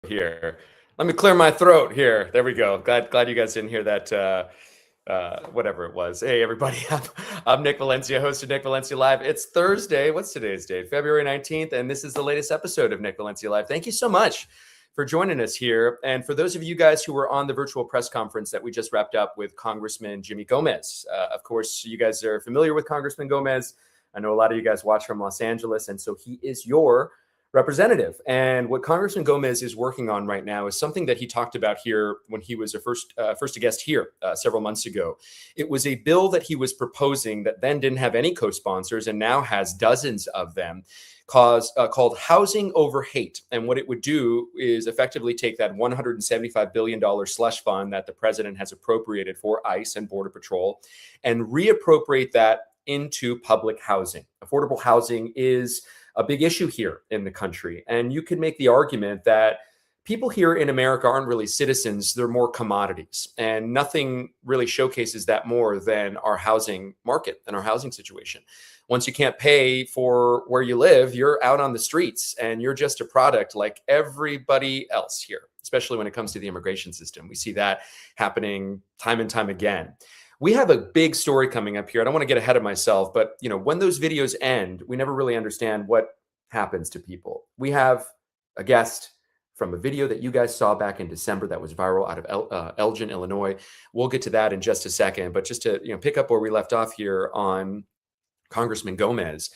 here. Let me clear my throat here. There we go. Glad you guys didn't hear that. Whatever it was. Hey, everybody. I'm Nick Valencia, host of Nick Valencia Live. It's Thursday. What's today's date? February 19th. And this is the latest episode of Nick Valencia Live. Thank you so much for joining us here. And for those of you guys who were on the virtual press conference that we just wrapped up with Congressman Jimmy Gomez, of course, you guys are familiar with Congressman Gomez. I know a lot of you guys watch from Los Angeles, and so he is your representative. And what Congressman Gomez is working on right now is something that he talked about here when he was a first guest here several months ago. It was a bill that he was proposing that then didn't have any co-sponsors and now has dozens of them, called Housing Over Hate. And what it would do is effectively take that $175 billion slush fund that the president has appropriated for ICE and Border Patrol and reappropriate that into public housing. Affordable housing is a big issue here in the country. And you can make the argument that people here in America aren't really citizens, they're more commodities. And nothing really showcases that more than our housing market and our housing situation. Once you can't pay for where you live, you're out on the streets and you're just a product like everybody else here, especially when it comes to the immigration system. We see that happening time and time again. We have a big story coming up here. I don't want to get ahead of myself, but when those videos end, we never really understand what happens to people. We have a guest from a video that you guys saw back in December that was viral out of Elgin, Illinois. We'll get to that in just a second, but just to pick up where we left off here on Congressman Gomez,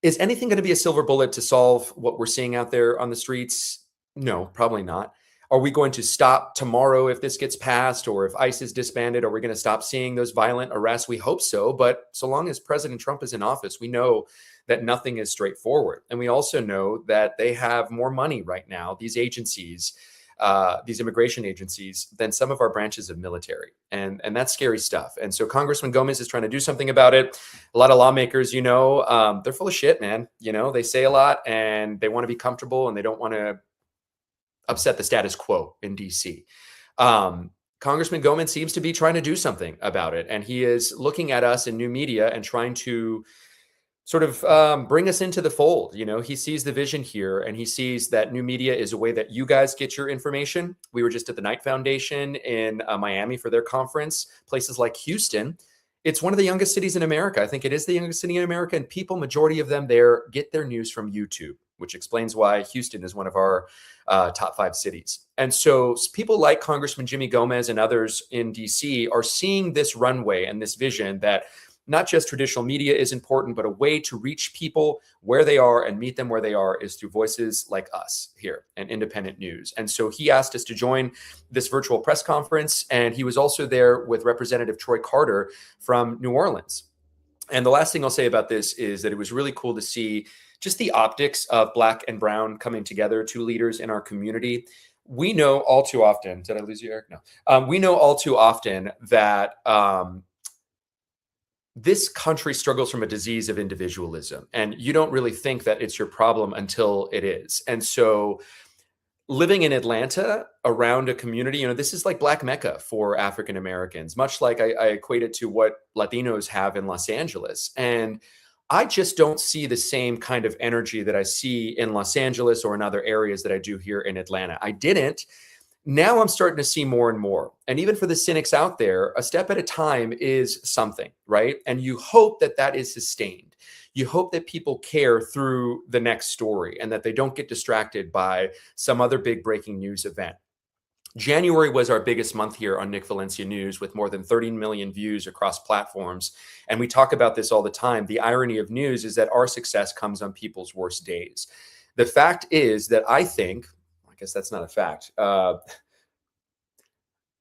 is anything going to be a silver bullet to solve what we're seeing out there on the streets? No, probably not. Are we going to stop tomorrow if this gets passed, or if ICE is disbanded? Are we going to stop seeing those violent arrests? We hope so. But so long as President Trump is in office, we know that nothing is straightforward. And we also know that they have more money right now, these agencies, these immigration agencies, than some of our branches of military. And that's scary stuff. And so Congressman Gomez is trying to do something about it. A lot of lawmakers, they're full of shit, man. They say a lot and they want to be comfortable and they don't want to upset the status quo in DC. Congressman Gomez seems to be trying to do something about it. And he is looking at us in new media and trying to sort of bring us into the fold. He sees the vision here and he sees that new media is a way that you guys get your information. We were just at the Knight Foundation in Miami for their conference. Places like Houston, it's one of the youngest cities in America. I think it is the youngest city in America, and people, majority of them there, get their news from YouTube, which explains why Houston is one of our top 5 cities. And so people like Congressman Jimmy Gomez and others in DC are seeing this runway and this vision that not just traditional media is important, but a way to reach people where they are and meet them where they are is through voices like us here and independent news. And so he asked us to join this virtual press conference, and he was also there with Representative Troy Carter from New Orleans. And the last thing I'll say about this is that it was really cool to see just the optics of Black and Brown coming together, 2 leaders in our community. We know all too often, did I lose you, Eric? No. We know all too often that this country struggles from a disease of individualism, and you don't really think that it's your problem until it is. And so living in Atlanta around a community, this is like Black Mecca for African Americans, much like I equate it to what Latinos have in Los Angeles. And I just don't see the same kind of energy that I see in Los Angeles or in other areas that I do here in Atlanta. I didn't. Now I'm starting to see more and more. And even for the cynics out there, a step at a time is something, right? And you hope that that is sustained. You hope that people care through the next story and that they don't get distracted by some other big breaking news event. January was our biggest month here on Nick Valencia News with more than 30 million views across platforms. And we talk about this all the time. The irony of news is that our success comes on people's worst days. The fact is that I guess that's not a fact.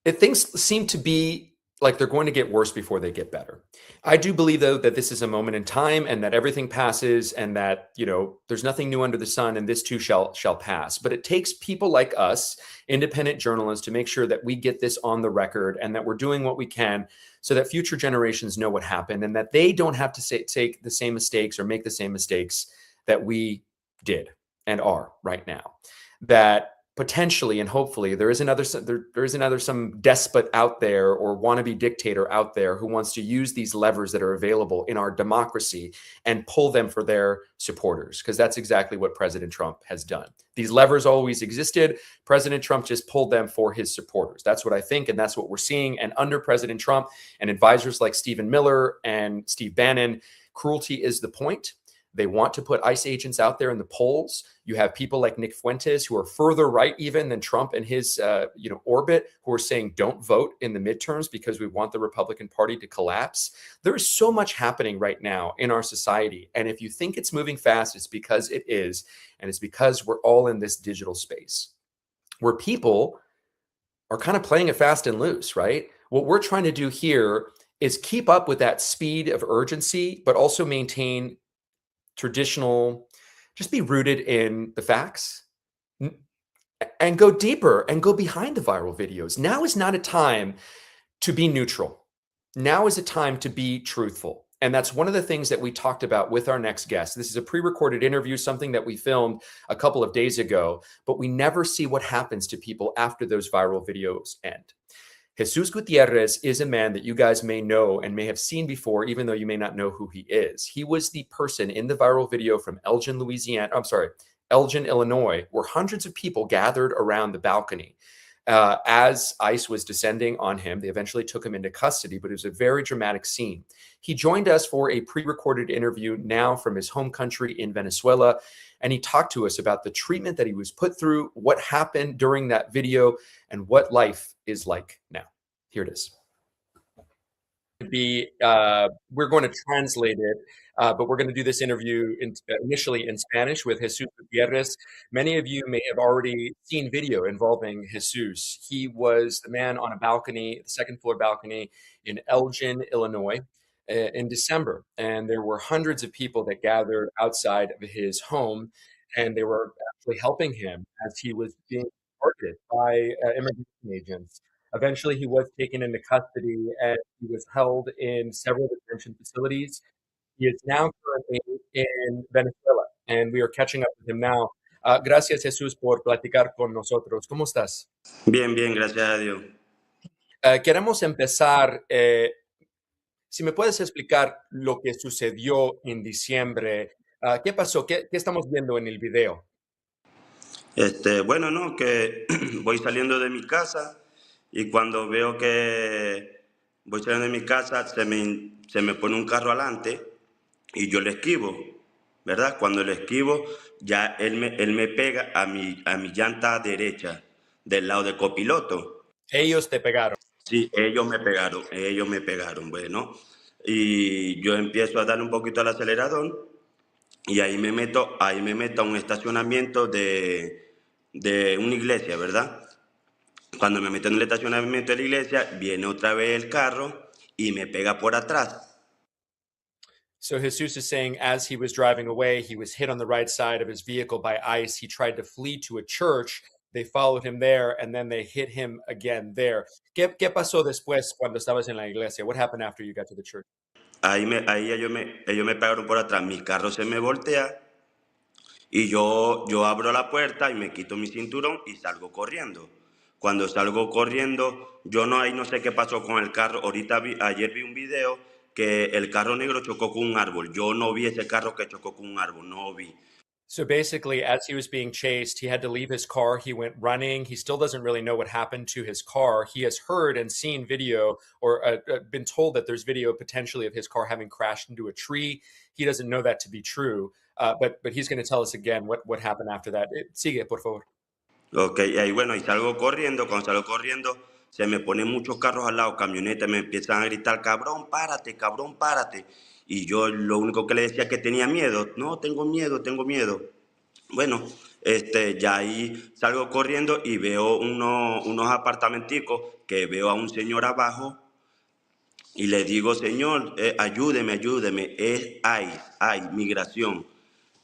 Things seem to be like they're going to get worse before they get better. I do believe, though, that this is a moment in time and that everything passes and that, there's nothing new under the sun and this too shall pass. But it takes people like us, independent journalists, to make sure that we get this on the record and that we're doing what we can so that future generations know what happened and that they don't have to take the same mistakes or make the same mistakes that we did and are right now. That potentially and hopefully there is another some despot out there or wannabe dictator out there who wants to use these levers that are available in our democracy and pull them for their supporters, because that's exactly what President Trump has done. These levers always existed. President Trump just pulled them for his supporters. That's what I think, and that's what we're seeing. And under President Trump and advisors like Stephen Miller and Steve Bannon, cruelty is the point. They want to put ICE agents out there in the polls. You have people like Nick Fuentes, who are further right even than Trump and his orbit, who are saying don't vote in the midterms because we want the Republican Party to collapse. There is so much happening right now in our society. And if you think it's moving fast, it's because it is. And it's because we're all in this digital space where people are kind of playing it fast and loose, right? What we're trying to do here is keep up with that speed of urgency, but also maintain traditional, just be rooted in the facts and go deeper and go behind the viral videos. Now is not a time to be neutral. Now is a time to be truthful. And that's one of the things that we talked about with our next guest. This is a pre-recorded interview, something that we filmed a couple of days ago, but we never see what happens to people after those viral videos end. Jesus Gutierrez is a man that you guys may know and may have seen before, even though you may not know who he is. He was the person in the viral video from Elgin, Illinois, where hundreds of people gathered around the balcony. As ICE was descending on him, they eventually took him into custody, but it was a very dramatic scene. He joined us for a pre-recorded interview now from his home country in Venezuela, and he talked to us about the treatment that he was put through, what happened during that video, and what life is like now. Here it is. We're going to translate it, but we're going to do this interview initially in Spanish with Jesus Gutierrez. Many of you may have already seen video involving Jesus. He was the man on a balcony, the second floor balcony in Elgin, Illinois, in December. And there were hundreds of people that gathered outside of his home, and they were actually helping him as he was being targeted by immigration agents. Eventually, he was taken into custody and he was held in several detention facilities. He is now currently in Venezuela, and we are catching up with him now. Gracias, Jesús, por platicar con nosotros. ¿Cómo estás? Bien, bien, gracias a Dios. Queremos empezar. Si me puedes explicar lo que sucedió en diciembre. ¿Qué pasó? ¿Qué estamos viendo en el video? Bueno, no, que voy saliendo de mi casa y cuando veo que voy saliendo de mi casa se me pone un carro adelante y yo le esquivo, ¿verdad? Cuando le esquivo, ya él me pega a mi llanta derecha del lado de copiloto. Ellos te pegaron. Sí, ellos me pegaron, bueno. Y yo empiezo a darle un poquito al acelerador y ahí me meto a un estacionamiento de una iglesia, ¿verdad? Cuando me meto en el estacionamiento de la iglesia, viene otra vez el carro y me pega por atrás. So Jesus is saying as he was driving away, he was hit on the right side of his vehicle by ICE. He tried to flee to a church. They followed him there, and then they hit him again there. ¿Qué pasó después cuando estabas en la iglesia? What happened after you got to the church? Ahí ellos me pegaron por atrás, mi carro se me voltea y yo abro la puerta y me quito mi cinturón y salgo corriendo. Cuando salgo corriendo, ahí no sé qué pasó con el carro. Ayer vi un video que el carro negro chocó con un árbol. Yo no vi ese carro que chocó con un árbol, no vi. So basically, as he was being chased, he had to leave his car. He went running. He still doesn't really know what happened to his car. He has heard and seen video or been told that there's video potentially of his car having crashed into a tree. He doesn't know that to be true, but he's going to tell us again what happened after that. Sigue, por favor. Ok, y ahí bueno, y salgo corriendo. Cuando salgo corriendo, se me ponen muchos carros al lado, camionetas, me empiezan a gritar, cabrón, párate, cabrón, párate. Y yo lo único que le decía que tenía miedo. No, tengo miedo, tengo miedo. Bueno, ya ahí salgo corriendo y veo unos apartamenticos que veo a un señor abajo y le digo, señor, ayúdeme, ayúdeme, es migración.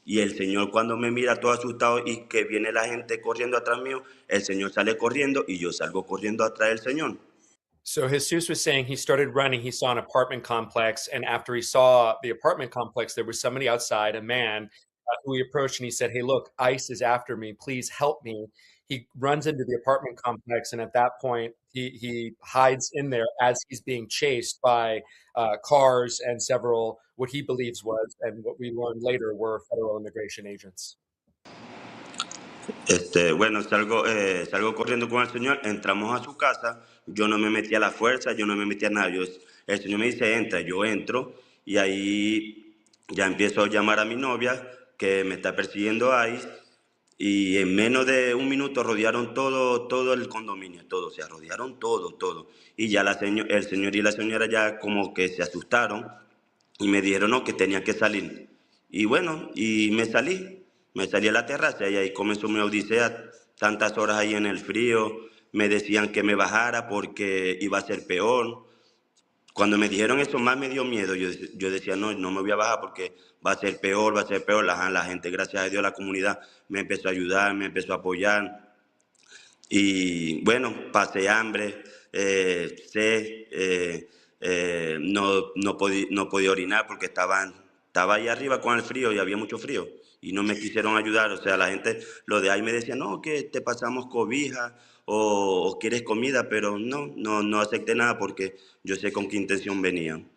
Y el señor cuando me mira todo asustado y que viene la gente corriendo atrás mío, el señor sale corriendo y yo salgo corriendo atrás del señor. So Jesus was saying he started running. He saw an apartment complex, and after he saw the apartment complex, there was somebody outside, a man, who he approached and he said, "Hey, look, ICE is after me. Please help me." He runs into the apartment complex, and at that point, he hides in there as he's being chased by cars and several what he believes was, and what we learned later were federal immigration agents. Bueno, salgo corriendo con el señor, entramos a su casa, yo no me metí a la fuerza, yo no me metí a nada, el señor me dice, entra, yo entro, y ahí ya empiezo a llamar a mi novia, que me está persiguiendo ICE, y en menos de un minuto rodearon todo el condominio, todo, o sea, rodearon todo, y ya el señor y la señora ya como que se asustaron, y me dijeron no, que tenía que salir. Y bueno, y me salí a la terraza y ahí comenzó mi odisea, tantas horas ahí en el frío, me decían que me bajara porque iba a ser peor. Cuando me dijeron eso más me dio miedo, yo decía no, no me voy a bajar porque va a ser peor, va a ser peor. La gente, gracias a Dios, la comunidad me empezó a ayudar, me empezó a apoyar. Y bueno, pasé hambre, no podía orinar porque estaba ahí arriba con el frío y había mucho frío y no me quisieron ayudar. O sea, la gente, lo de ahí me decía, no, que te pasamos cobija o quieres comida, pero no acepté nada porque yo sé con qué intención venían.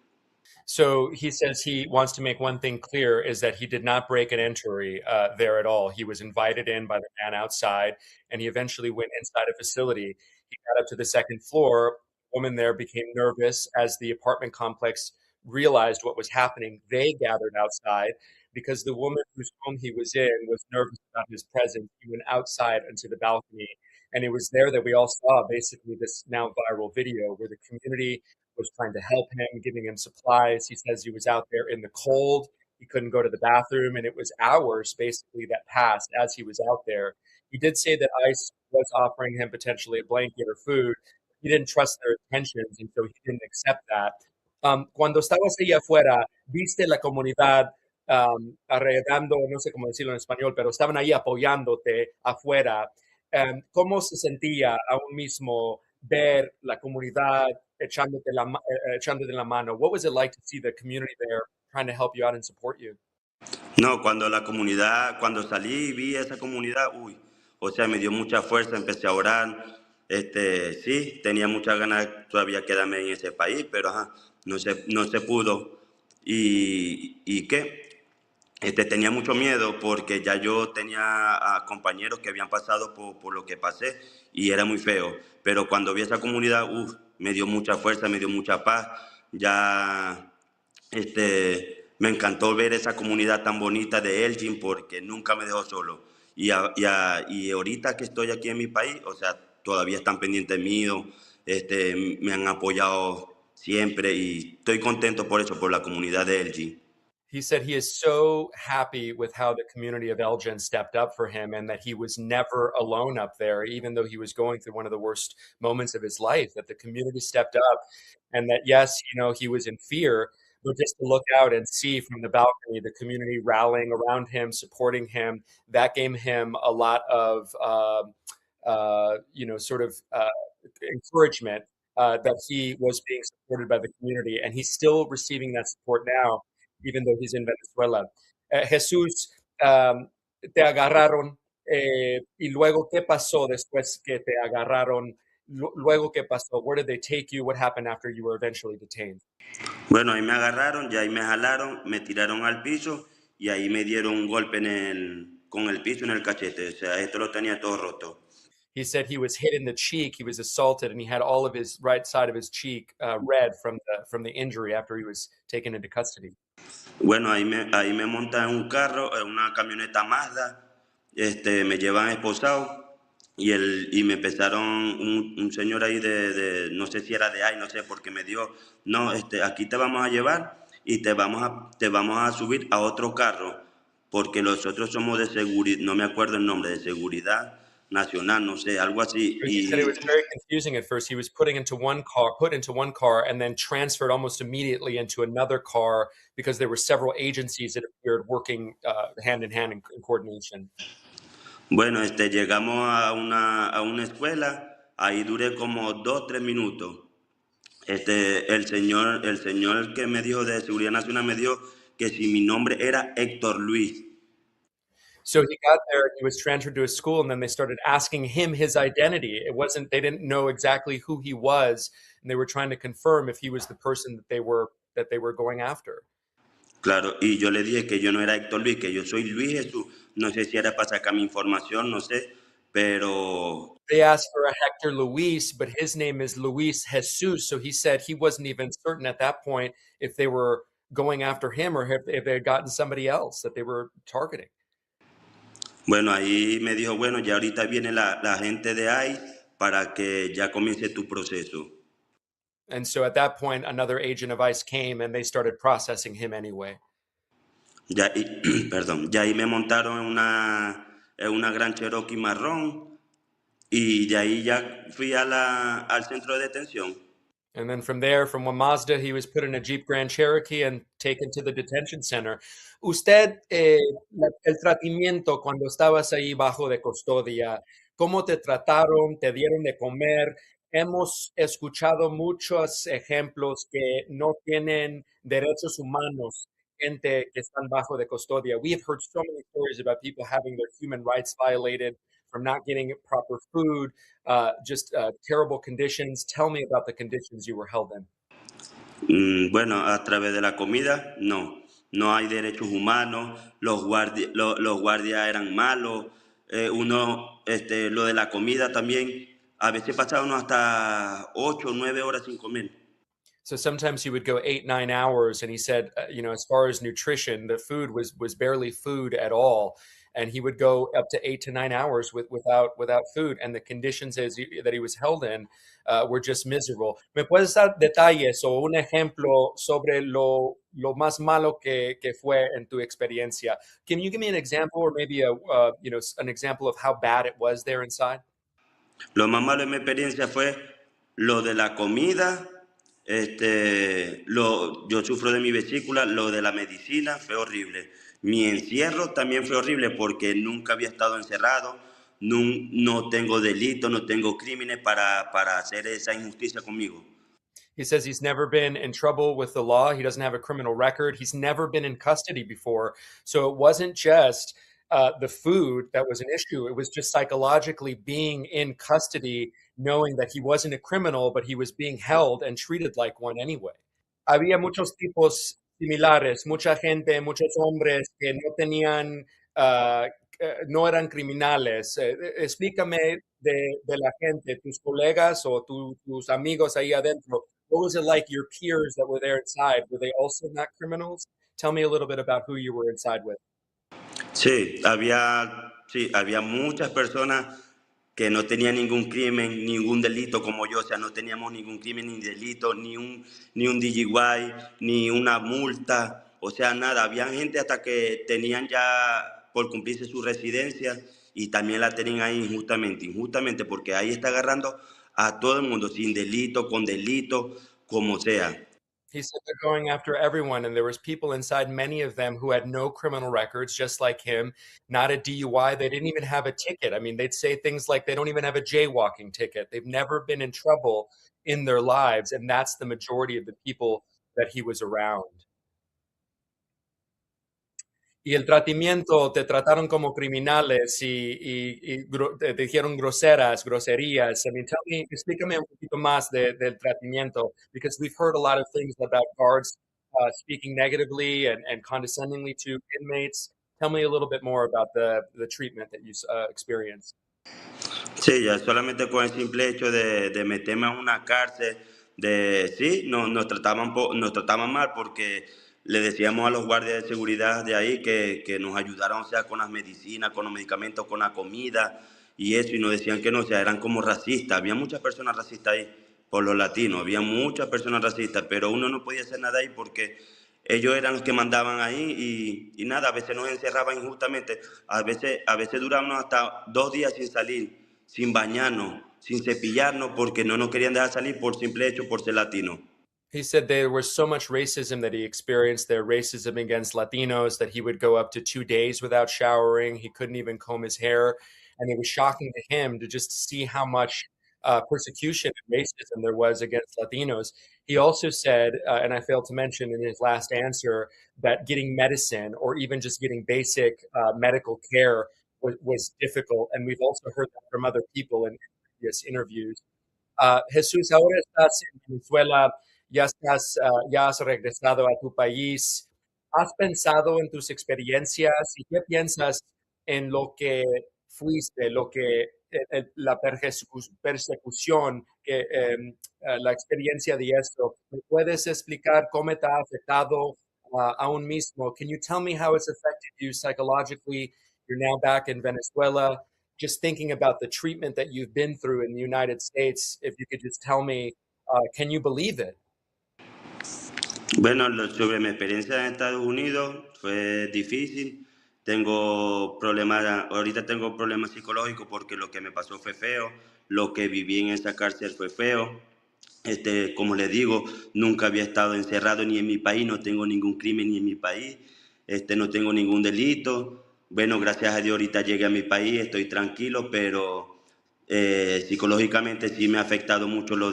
So he says he wants to make one thing clear is that he did not break an entry there at all. He was invited in by the man outside, and he eventually went inside a facility. He got up to the second floor. The woman there became nervous as the apartment complex realized what was happening. They gathered outside because the woman whose home he was in was nervous about his presence. He went outside onto the balcony, and it was there that we all saw basically this now viral video where the community was trying to help him, giving him supplies. He says he was out there in the cold. He couldn't go to the bathroom, and it was hours basically that passed as he was out there. He did say that ICE was offering him potentially a blanket or food. He didn't trust their intentions, and so he didn't accept that. Cuando estabas ahí afuera, viste la comunidad arreglando, no sé cómo decirlo en español, pero estaban ahí apoyándote afuera. ¿Cómo se sentía aún mismo ver la comunidad echándote la mano? What was it like to see the community there trying to help you out and support you? No, cuando salí y vi esa comunidad, uy, o sea, me dio mucha fuerza, empecé a orar. Sí, tenía muchas ganas todavía quedarme en ese país, pero ajá, no se pudo. ¿Y qué? Tenía mucho miedo porque ya yo tenía a compañeros que habían pasado por lo que pasé y era muy feo. Pero cuando vi esa comunidad, me dio mucha fuerza, me dio mucha paz. Ya me encantó ver esa comunidad tan bonita de Elgin porque nunca me dejó solo. Y ahorita que estoy aquí en mi país, o sea, todavía están pendientes mío, me han apoyado siempre y estoy contento por eso, por la comunidad de Elgin. He said he is so happy with how the community of Elgin stepped up for him and that he was never alone up there, even though he was going through one of the worst moments of his life, that the community stepped up and that, yes, he was in fear, but just to look out and see from the balcony the community rallying around him, supporting him, that gave him a lot of, sort of encouragement that he was being supported by the community. And he's still receiving that support now even though he's in Venezuela. Jesús, te agarraron y luego, ¿qué pasó después que te agarraron? Luego, ¿qué pasó? Where did they take you? What happened after you were eventually detained? Bueno, ahí me agarraron, ya ahí me jalaron, me tiraron al piso y ahí me dieron un golpe con el piso en el cachete. O sea, esto lo tenía todo roto. He said he was hit in the cheek. He was assaulted, and he had all of his right side of his cheek red from the injury after he was taken into custody. Bueno, ahí me montan en un carro, en una camioneta Mazda, me llevan esposado y me empezaron un señor ahí no sé si era de ahí, no sé, porque me dijo, no, aquí te vamos a llevar y te vamos a subir a otro carro, porque nosotros somos de seguridad, no me acuerdo el nombre, de seguridad nacional, no sé, algo así. He said it was very confusing at first. He was put into one car, and then transferred almost immediately into another car because there were several agencies that appeared working hand in hand in coordination. Bueno, llegamos a una escuela, ahí duré como 2, 3 minutos. El señor que me dijo de Seguridad Nacional me dijo que si mi nombre era Héctor Luis. So he got there and he was transferred to a school, and then they started asking him his identity. It wasn't, they didn't know exactly who he was, and they were trying to confirm if he was the person that they were going after. Claro, y yo le dije que yo no era Héctor Luis, que yo soy Luis Jesús. No sé si era para sacar mi información, no sé, pero They asked for a Hector Luis, but his name is Luis Jesus. So he said he wasn't even certain at that point if they were going after him or if they had gotten somebody else that they were targeting. bueno, ahí me dijo, bueno, ya ahorita viene la gente de ICE para que ya comience tu proceso. And so at that point, another agent of ICE came and they started processing him anyway. Ya, perdón, ya ahí me montaron en una gran Cherokee marrón y de ahí ya fui al centro de detención. And then from there, from Mazda, he was put in a Jeep Grand Cherokee and taken to the detention center. Usted, el tratamiento cuando estabas ahí bajo de custodia, ¿cómo te trataron? ¿Te dieron de comer? Hemos escuchado muchos ejemplos que no tienen derechos humanos, gente que están bajo de custodia. We have heard so many stories about people having their human rights violated from not getting proper food, just terrible conditions. Tell me about the conditions you were held in. Bueno, a través de la comida, no. No hay derechos humanos, los guardias eran malos, lo de la comida también, a veces pasaba uno hasta 8 o 9 horas sin comer. So sometimes he would go 8, 9 hours, and he said, as far as nutrition, the food was barely food at all, and he would go up to 8 to 9 hours without food, and the conditions that he was held in were just miserable. ¿Me puedes dar detalles o un ejemplo sobre lo más malo que fue en tu experiencia? Can you give me an example, or maybe an example of how bad it was there inside? Lo más malo de mi experiencia fue lo de la comida, yo sufro de mi vesícula, lo de la medicina fue horrible. Mi encierro también fue horrible porque nunca había estado encerrado, no tengo delito, no tengo crímenes para hacer esa injusticia conmigo. He says he's never been in trouble with the law. He doesn't have a criminal record. He's never been in custody before. So it wasn't just the food that was an issue. It was just psychologically being in custody, knowing that he wasn't a criminal, but he was being held and treated like one anyway. Había muchos tipos similares, mucha gente, muchos hombres que no tenían, no eran criminales. Explícame de la gente, tus colegas o tus amigos ahí adentro. What was it like, your peers that were there inside? Were they also not criminals? Tell me a little bit about who you were inside with. Sí, había muchas personas que no tenían ningún crimen, ningún delito como yo, o sea, no teníamos ningún crimen ni delito, ni un DUI, ni una multa, o sea, nada. Había gente hasta que tenían ya por cumplirse su residencia y también la tenían ahí injustamente, porque ahí está agarrando a todo el mundo, sin delito, con delito, como sea. He said they're going after everyone, and there was people inside, many of them who had no criminal records, just like him, not a DUI. They didn't even have a ticket. I mean, they'd say things like they don't even have a jaywalking ticket. They've never been in trouble in their lives, and that's the majority of the people that he was around. Y el tratamiento, te trataron como criminales y te dijeron groserías. I mean, explícame un poquito más del tratamiento, because we've heard a lot of things about guards speaking negatively and condescendingly to inmates. Tell me a little bit more about the treatment that you experienced. Sí, ya solamente con el simple hecho de meterme a una cárcel, sí, nos trataban mal porque le decíamos a los guardias de seguridad de ahí que nos ayudaran, o sea, con las medicinas, con los medicamentos, con la comida y eso, y nos decían que no, o sea, eran como racistas. Había muchas personas racistas ahí, por los latinos, había muchas personas racistas, pero uno no podía hacer nada ahí porque ellos eran los que mandaban ahí y nada, a veces nos encerraban injustamente, a veces durábamos hasta 2 días sin salir, sin bañarnos, sin cepillarnos, porque no nos querían dejar salir por simple hecho por ser latino. He said there was so much racism that he experienced there, racism against Latinos, that he would go up to 2 days without showering. He couldn't even comb his hair. And it was shocking to him to just see how much persecution and racism there was against Latinos. He also said, and I failed to mention in his last answer, that getting medicine or even just getting basic medical care was difficult. And we've also heard that from other people in previous interviews. Jesús, ahora estás en Venezuela, ya has regresado a tu país. ¿Has pensado en tus experiencias y qué piensas en lo que fuiste, la persecución, la experiencia de esto? ¿Me puedes explicar cómo te ha afectado aún mismo? Can you tell me how it's affected you psychologically? You're now back in Venezuela. Just thinking about the treatment that you've been through in the United States, if you could just tell me, can you believe it? Bueno, sobre mi experiencia en Estados Unidos fue difícil. Tengo problemas, ahorita tengo problemas psicológicos porque lo que me pasó fue feo, lo que viví en esa cárcel fue feo. Como les digo, nunca había estado encerrado ni en mi país, no tengo ningún crimen ni en mi país, no tengo ningún delito. Bueno, gracias a Dios ahorita llegué a mi país, estoy tranquilo, pero psicológicamente sí me ha afectado mucho lo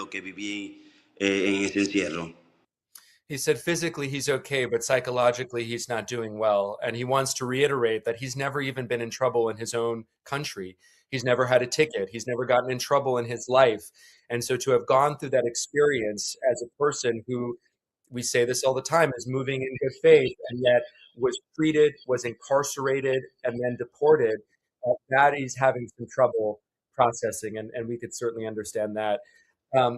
que viví en ese encierro. He said physically he's okay, but psychologically he's not doing well. And he wants to reiterate that he's never even been in trouble in his own country. He's never had a ticket. He's never gotten in trouble in his life. And so to have gone through that experience as a person who, we say this all the time, is moving in good faith and yet was treated, was incarcerated, and then deported, that he's having some trouble processing. And we could certainly understand that.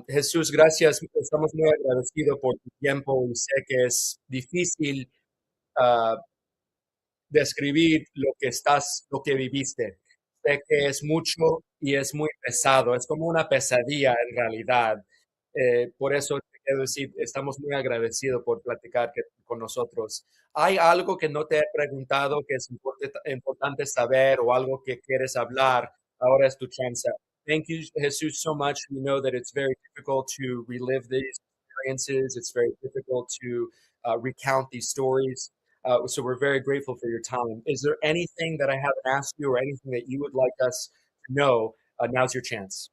Jesús, gracias. Estamos muy agradecidos por tu tiempo y sé que es difícil uh, describir lo que viviste. Sé que es mucho y es muy pesado. Es como una pesadilla en realidad. Por eso te quiero decir, estamos muy agradecidos por platicar con nosotros. ¿Hay algo que no te he preguntado que es importante saber o algo que quieres hablar? Ahora es tu chance. Thank you, Jesus, so much. We know that it's very difficult to relive these experiences. It's very difficult to recount these stories. So we're very grateful for your time. Is there anything that I haven't asked you or anything that you would like us to know? Now's your chance.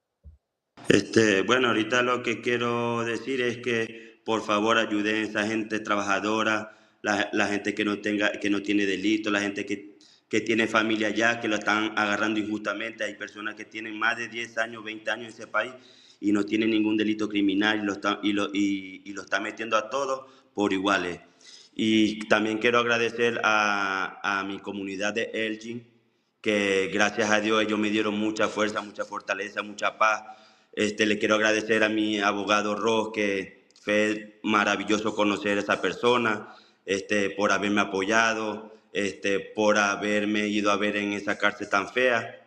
Bueno, ahorita lo que quiero decir es que por favor ayuden a esa gente trabajadora, la gente que no tenga, que no tiene delito, la gente que tiene familia allá, que lo están agarrando injustamente. Hay personas que tienen más de 10 años, 20 años en ese país y no tienen ningún delito criminal y lo están metiendo a todos por iguales. Y también quiero agradecer a mi comunidad de Elgin, que gracias a Dios ellos me dieron mucha fuerza, mucha fortaleza, mucha paz. Le quiero agradecer a mi abogado Ross, que fue maravilloso conocer a esa persona, por haberme apoyado, por haberme ido a ver en esa cárcel tan fea.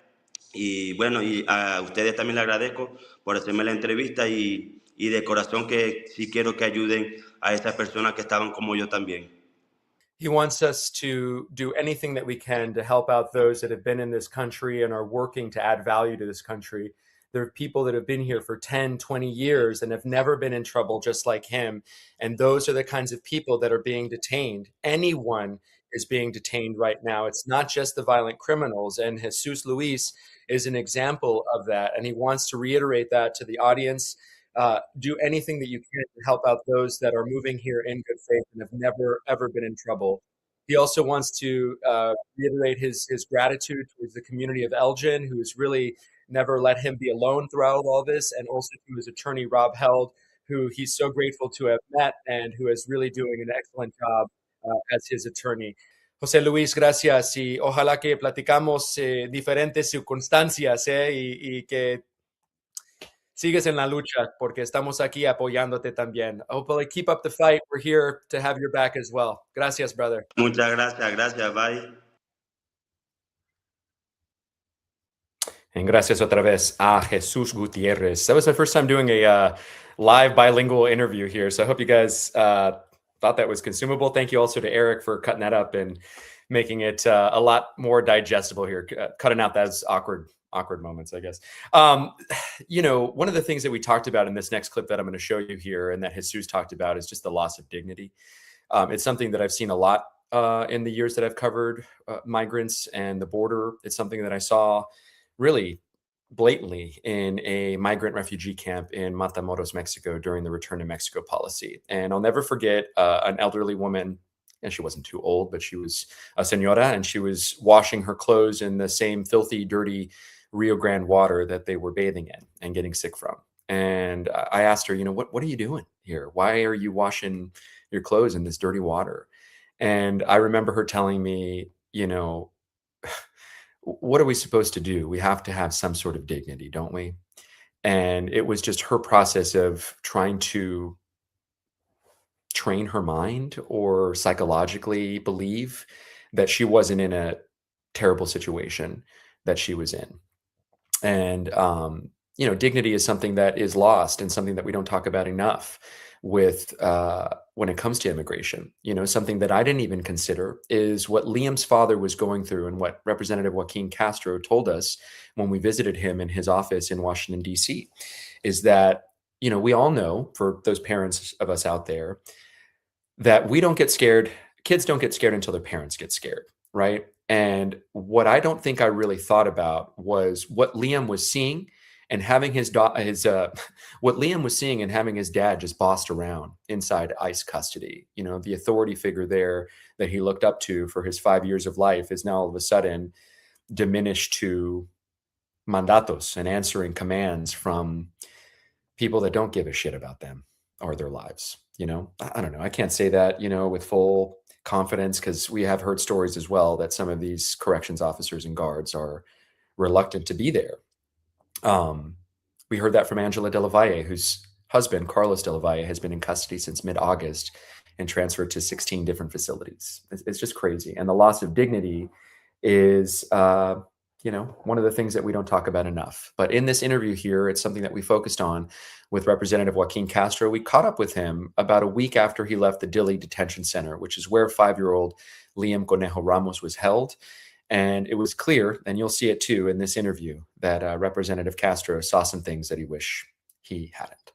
Y bueno, y a ustedes también les agradezco por hacerme la entrevista y de corazón que sí quiero que ayuden a esas personas que estaban como yo también. He wants us to do anything that we can to help out those that have been in this country and are working to add value to this country. There are people that have been here for 10, 20 years and have never been in trouble, just like him. And those are the kinds of people that are being detained. Anyone is being detained right now. It's not just the violent criminals. And Jesus Luis is an example of that. And he wants to reiterate that to the audience. Do anything that you can to help out those that are moving here in good faith and have never, ever been in trouble. He also wants to reiterate his gratitude towards the community of Elgin, who has really never let him be alone throughout all this, and also to his attorney, Rob Held, who he's so grateful to have met and who is really doing an excellent job as his attorney. José Luis, gracias y ojalá que platicamos diferentes circunstancias y que sigues en la lucha porque estamos aquí apoyándote también. Hopefully keep up the fight. We're here to have your back as well. Gracias, brother. Muchas gracias, gracias, bye. And gracias otra vez a Jesus Gutierrez. That was my first time doing a live bilingual interview here. So I hope you guys thought that was consumable. Thank you also to Eric for cutting that up and making it a lot more digestible here, cutting out those awkward moments, I guess. One of the things that we talked about in this next clip that I'm going to show you here and that Jesus talked about is just the loss of dignity. It's something that I've seen a lot in the years that I've covered migrants and the border. It's something that I saw really blatantly in a migrant refugee camp in Matamoros, Mexico during the Return to Mexico policy. And I'll never forget an elderly woman, and she wasn't too old, but she was a señora, and she was washing her clothes in the same filthy, dirty Rio Grande water that they were bathing in and getting sick from. And I asked her, what are you doing here? Why are you washing your clothes in this dirty water? And I remember her telling me, what are we supposed to do? We have to have some sort of dignity, don't we? And it was just her process of trying to train her mind or psychologically believe that she wasn't in a terrible situation that she was in. And, dignity is something that is lost and something that we don't talk about enough with when it comes to immigration. Something that I didn't even consider is what Liam's father was going through and what Representative Joaquin Castro told us when we visited him in his office in Washington, D.C., is that, we all know, for those parents of us out there, that we don't get scared. Kids don't get scared until their parents get scared, right? And what I don't think I really thought about was what Liam was seeing and having what Liam was seeing and having his dad just bossed around inside ICE custody. The authority figure there that he looked up to for his 5 years of life is now all of a sudden diminished to mandatos and answering commands from people that don't give a shit about them or their lives. I don't know. I can't say that, with full confidence, because we have heard stories as well that some of these corrections officers and guards are reluctant to be there. We heard that from Angela De La Valle, whose husband, Carlos De La Valle, has been in custody since mid-August and transferred to 16 different facilities. It's just crazy. And the loss of dignity is, one of the things that we don't talk about enough. But in this interview here, it's something that we focused on with Representative Joaquin Castro. We caught up with him about a week after he left the Dili Detention Center, which is where 5-year-old Liam Conejo Ramos was held. And it was clear, and you'll see it too in this interview, that Representative Castro saw some things that he wish he hadn't.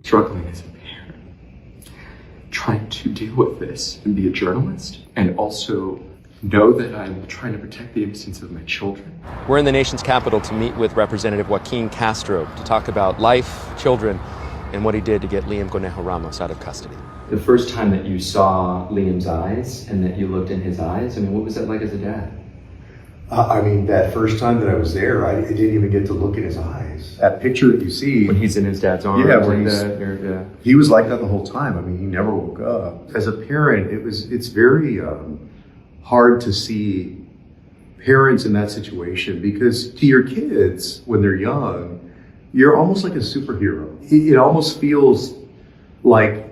Struggling as a parent, trying to deal with this and be a journalist, and also know that I'm trying to protect the innocence of my children. We're in the nation's capital to meet with Representative Joaquin Castro to talk about life, children, and what he did to get Liam Conejo Ramos out of custody. The first time that you saw Liam's eyes and that you looked in his eyes, what was that like as a dad? That first time that I was there, I didn't even get to look in his eyes. That picture that you see, when he's in his dad's arms. Yeah, where he was like that the whole time. He never woke up. As a parent, it's very hard to see parents in that situation, because to your kids, when they're young, you're almost like a superhero. It almost feels like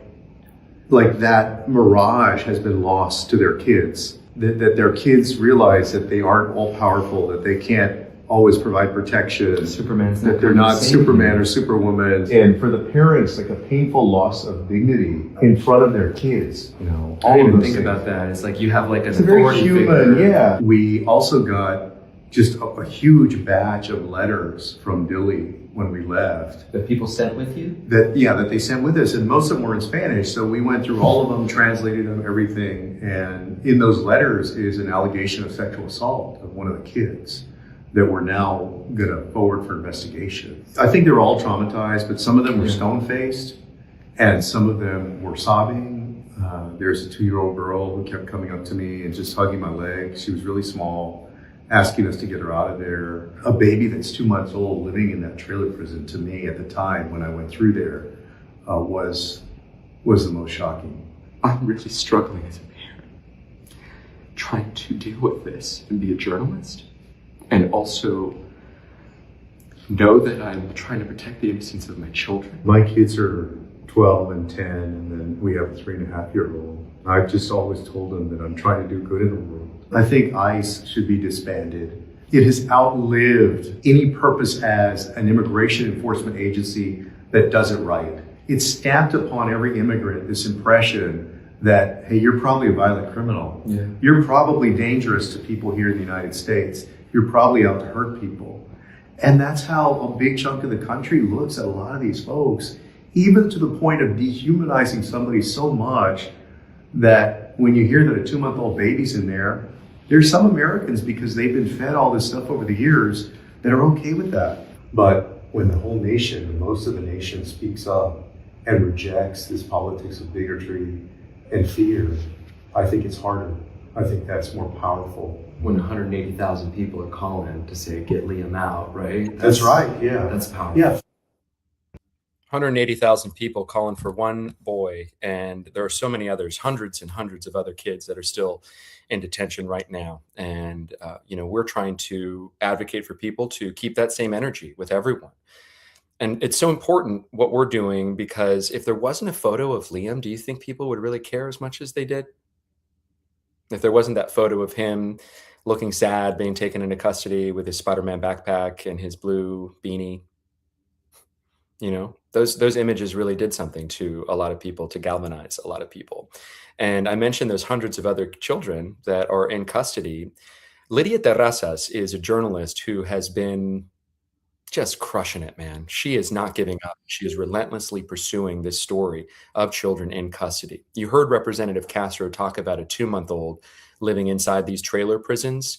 that mirage has been lost to their kids, that their kids realize that they aren't all powerful, that they can't always provide protection, that they're not Superman or Superwoman. And for the parents, like a painful loss of dignity in front of their kids, I didn't even think about that. It's like you have like an authority human figure. Yeah. We also got just a huge batch of letters from Dili when we left. That people sent with you? That they sent with us, and most of them were in Spanish, so we went through all of them, translated them, everything, and in those letters is an allegation of sexual assault of one of the kids that we're now gonna forward for investigation. I think they were all traumatized, but some of them were stone-faced, and some of them were sobbing. There's a 2-year-old girl who kept coming up to me and just hugging my leg. She was really small, asking us to get her out of there. A baby that's 2 months old living in that trailer prison, to me at the time when I went through there, was the most shocking. I'm really struggling as a parent, trying to deal with this and be a journalist, and also know that I'm trying to protect the innocence of my children. My kids are 12 and 10, and then we have a 3.5-year-old. I've just always told them that I'm trying to do good in the world. I think ICE should be disbanded. It has outlived any purpose as an immigration enforcement agency that does it right. It's stamped upon every immigrant this impression that, hey, you're probably a violent criminal. Yeah. You're probably dangerous to people here in the United States. You're probably out to hurt people. And that's how a big chunk of the country looks at a lot of these folks, even to the point of dehumanizing somebody so much that when you hear that a 2-month-old baby's in there, there's some Americans, because they've been fed all this stuff over the years, that are okay with that. But when the whole nation, most of the nation speaks up and rejects this politics of bigotry and fear, I think it's harder. I think that's more powerful. When 180,000 people are calling to say, get Liam out, right? That's right, yeah. That's powerful. Yeah. 180,000 people calling for one boy, and there are so many others, hundreds and hundreds of other kids that are still in detention right now. And we're trying to advocate for people to keep that same energy with everyone. And it's so important what we're doing, because if there wasn't a photo of Liam, do you think people would really care as much as they did? If there wasn't that photo of him looking sad, being taken into custody with his Spider-Man backpack and his blue beanie, those images really did something to a lot of people, to galvanize a lot of people. And I mentioned there's hundreds of other children that are in custody. Lydia Terrazas is a journalist who has been just crushing it, man. She is not giving up. She is relentlessly pursuing this story of children in custody. You heard Representative Castro talk about a 2-month-old living inside these trailer prisons.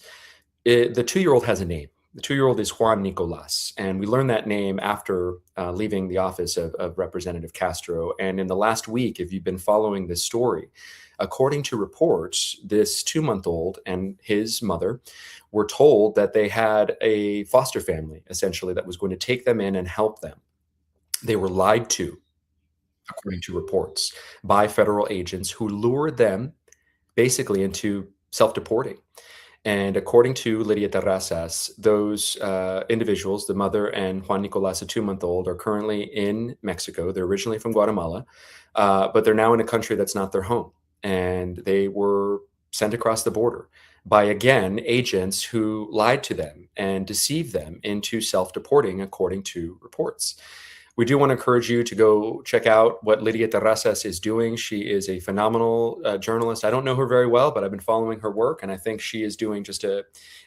The 2-year-old has a name. The 2-year-old is Juan Nicolas, and we learned that name after leaving the office of Representative Castro. And in the last week, if you've been following this story, according to reports, this 2-month-old and his mother were told that they had a foster family, essentially, that was going to take them in and help them. They were lied to, according to reports, by federal agents who lured them basically into self-deporting. And according to Lydia Terrazas, those individuals, the mother and Juan Nicolas, a 2-month-old, are currently in Mexico. They're originally from Guatemala, but they're now in a country that's not their home. And they were sent across the border by, again, agents who lied to them and deceived them into self-deporting, according to reports. We do want to encourage you to go check out what Lydia Terrazas is doing. She is a phenomenal journalist. I don't know her very well, but I've been following her work, and I think she is doing just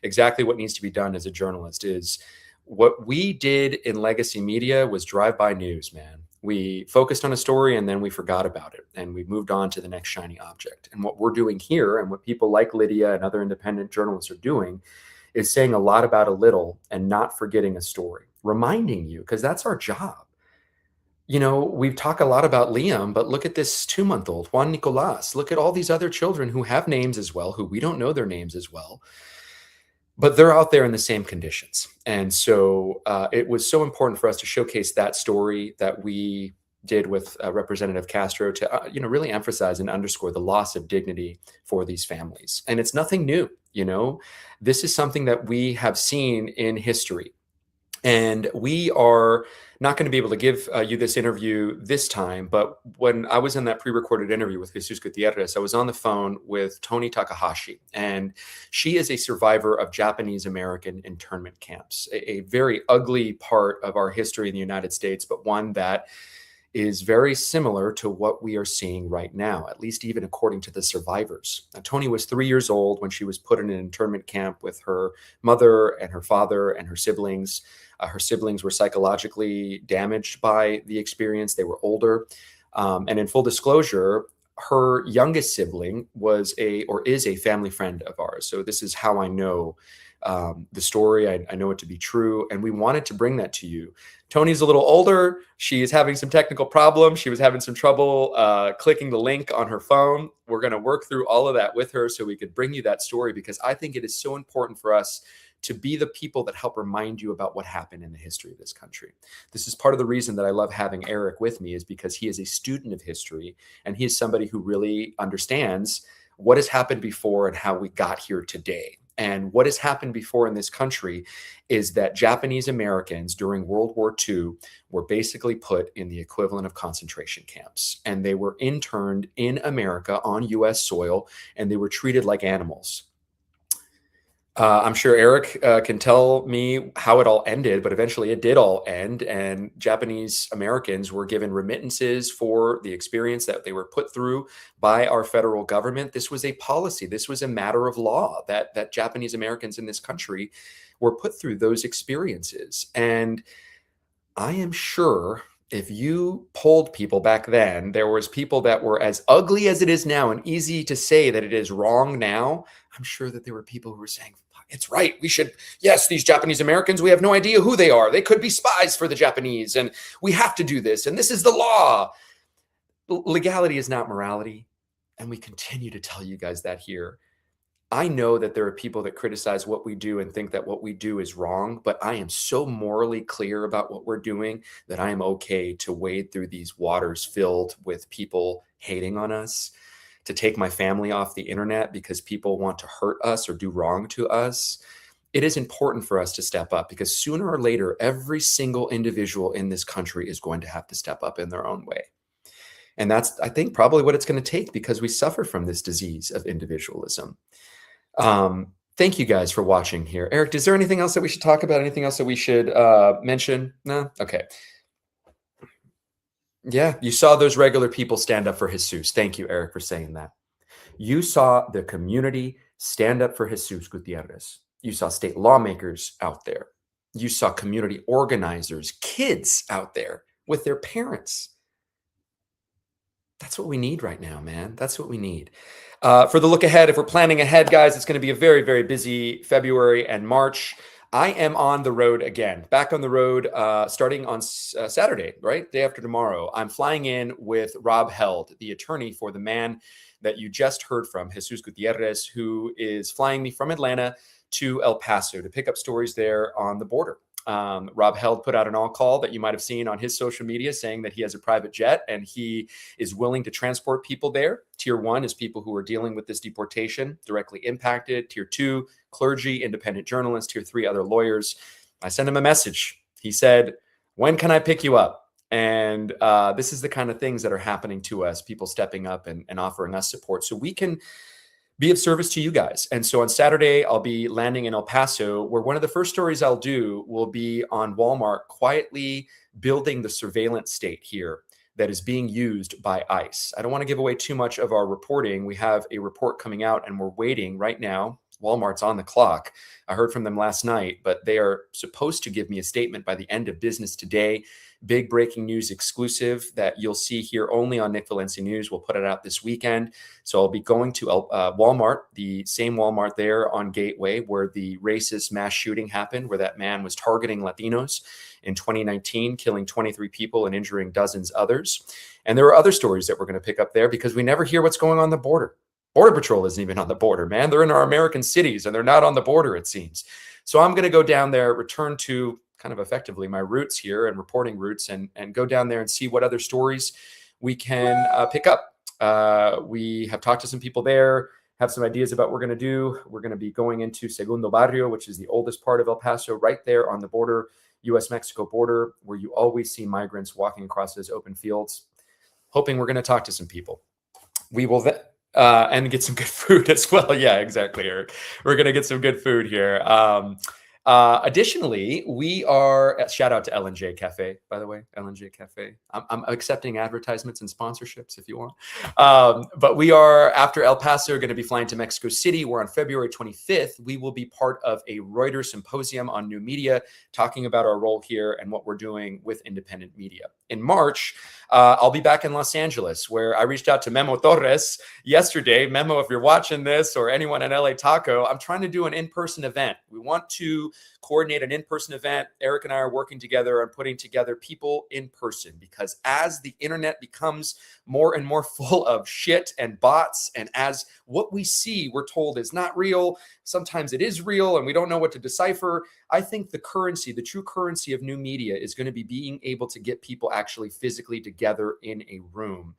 exactly what needs to be done as a journalist. Is what we did in legacy media was drive-by news, man. We focused on a story and then we forgot about it, and we moved on to the next shiny object. And what we're doing here, and what people like Lydia and other independent journalists are doing, is saying a lot about a little and not forgetting a story, reminding you, because that's our job. We've talked a lot about Liam, but look at this 2-month-old, Juan Nicolas. Look at all these other children who have names as well, who we don't know their names as well, but they're out there in the same conditions. And so it was so important for us to showcase that story that we did with Representative Castro to, really emphasize and underscore the loss of dignity for these families. And it's nothing new. This is something that we have seen in history. And we are not going to be able to give you this interview this time, but when I was in that pre-recorded interview with Jesus Gutierrez, I was on the phone with Toni Takahashi, and she is a survivor of Japanese American internment camps, a very ugly part of our history in the United States, but one that is very similar to what we are seeing right now, at least even according to the survivors. Now, Toni was 3 years old when she was put in an internment camp with her mother and her father and her siblings. Her siblings were psychologically damaged by the experience. They were older. And in full disclosure, her youngest sibling is a family friend of ours. So this is how I know the story. I know it to be true. And we wanted to bring that to you. Toni's a little older. She is having some technical problems. She was having some trouble clicking the link on her phone. We're going to work through all of that with her so we could bring you that story, because I think it is so important for us to be the people that help remind you about what happened in the history of this country. This is part of the reason that I love having Eric with me, is because he is a student of history, and he is somebody who really understands what has happened before and how we got here today. And what has happened before in this country is that Japanese Americans during World War II were basically put in the equivalent of concentration camps. And they were interned in America on US soil, and they were treated like animals. I'm sure Eric can tell me how it all ended, but eventually it did all end, and Japanese Americans were given remittances for the experience that they were put through by our federal government. This was a policy. This was a matter of law that Japanese Americans in this country were put through those experiences. And I am sure if you polled people back then, there was people that were as ugly as it is now and easy to say that it is wrong now. I'm sure that there were people who were saying, fuck, It's right. We should, yes, these Japanese Americans, we have no idea who they are. They could be spies for the Japanese, and we have to do this, and this is the law. Legality is not morality, and we continue to tell you guys that here. I know that there are people that criticize what we do and think that what we do is wrong, but I am so morally clear about what we're doing that I am okay to wade through these waters filled with people hating on us, to take my family off the internet because people want to hurt us or do wrong to us. It is important for us to step up because sooner or later, every single individual in this country is going to have to step up in their own way. And that's, I think, probably what it's going to take because we suffer from this disease of individualism. Thank you guys for watching here. Eric, is there anything else that we should talk about? Anything else that we should mention? No? Okay. Yeah, you saw those regular people stand up for Jesus. Thank you, Eric, for saying that. You saw the community stand up for Jesus Gutierrez. You saw state lawmakers out there. You saw community organizers, kids out there with their parents. That's what we need right now, man. That's what we need. For the look ahead, if we're planning ahead, guys, it's going to be a very, very busy February and March. I am on the road again, back on the road, starting on Saturday, right? Day after tomorrow. I'm flying in with Rob Held, the attorney for the man that you just heard from, Jesus Gutierrez, who is flying me from Atlanta to El Paso to pick up stories there on the border. Rob Held put out an all call that you might have seen on his social media saying that he has a private jet and he is willing to transport people there. Tier 1 is people who are dealing with this deportation, directly impacted. Tier 2, clergy, independent journalists. Tier 3, other lawyers. I sent him a message. He said, when can I pick you up? And this is the kind of things that are happening to us, people stepping up and offering us support so we can be of service to you guys. And so on Saturday, I'll be landing in El Paso, where one of the first stories I'll do will be on Walmart quietly building the surveillance state here that is being used by ICE. I don't want to give away too much of our reporting. We have a report coming out and we're waiting right now. Walmart's on the clock. I heard from them last night, but they are supposed to give me a statement by the end of business today. Big breaking news exclusive that you'll see here only on Nick Valencia News. We'll put it out this weekend. So I'll be going to Walmart, the same Walmart there on Gateway where the racist mass shooting happened, where that man was targeting Latinos in 2019, killing 23 people and injuring dozens others. And there are other stories that we're going to pick up there because we never hear what's going on the border. Border Patrol isn't even on the border, man. They're in our American cities and they're not on the border, it seems. So I'm going to go down there, return to kind of effectively my roots here and reporting roots and go down there and see what other stories we can pick up. We have talked to some people there, have some ideas about what we're going to do. We're going to be going into Segundo Barrio, which is the oldest part of El Paso, right there on the border, U.S.-Mexico border, where you always see migrants walking across those open fields. Hoping we're going to talk to some people. We will then... and get some good food as well. Yeah, exactly, Eric. We're going to get some good food here. Additionally, we are, shout out to L&J Cafe, by the way, L&J Cafe. I'm accepting advertisements and sponsorships if you want. But we are, after El Paso, going to be flying to Mexico City, where on February 25th, we will be part of a Reuters symposium on new media, talking about our role here and what we're doing with independent media. In March, I'll be back in Los Angeles, where I reached out to Memo Torres yesterday. Memo, if you're watching this, or anyone at LA Taco, I'm trying to do an in-person event. We want to coordinate an in-person event. Eric and I are working together on putting together people in person, because as the internet becomes more and more full of shit and bots, and as what we see, we're told is not real, sometimes it is real and we don't know what to decipher. I think the currency, the true currency of new media is going to be being able to get people actually physically together in a room.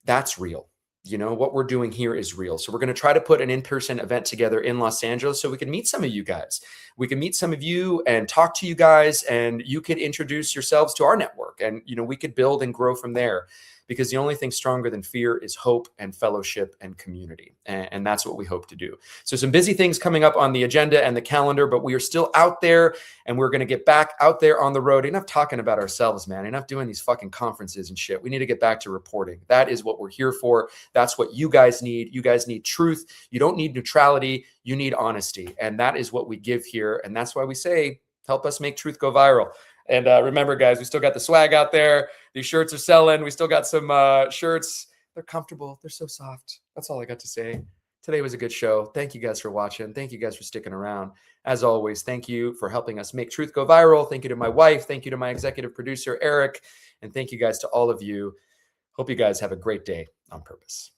That's real. You know, what we're doing here is real. So we're going to try to put an in-person event together in Los Angeles so we can meet some of you guys. We can meet some of you and talk to you guys, and you could introduce yourselves to our network, and, you know, we could build and grow from there, because the only thing stronger than fear is hope and fellowship and community. And that's what we hope to do. So some busy things coming up on the agenda and the calendar, but we are still out there, and we're going to get back out there on the road. Enough talking about ourselves, man. Enough doing these fucking conferences and shit. We need to get back to reporting. That is what we're here for. That's what you guys need. You guys need truth. You don't need neutrality. You need honesty. And that is what we give here. And that's why we say, help us make truth go viral. And remember, guys, we still got the swag out there. These shirts are selling. We still got some shirts. They're comfortable. They're so soft. That's all I got to say. Today was a good show. Thank you guys for watching. Thank you guys for sticking around. As always, thank you for helping us make truth go viral. Thank you to my wife. Thank you to my executive producer, Eric. And thank you guys to all of you. Hope you guys have a great day on purpose.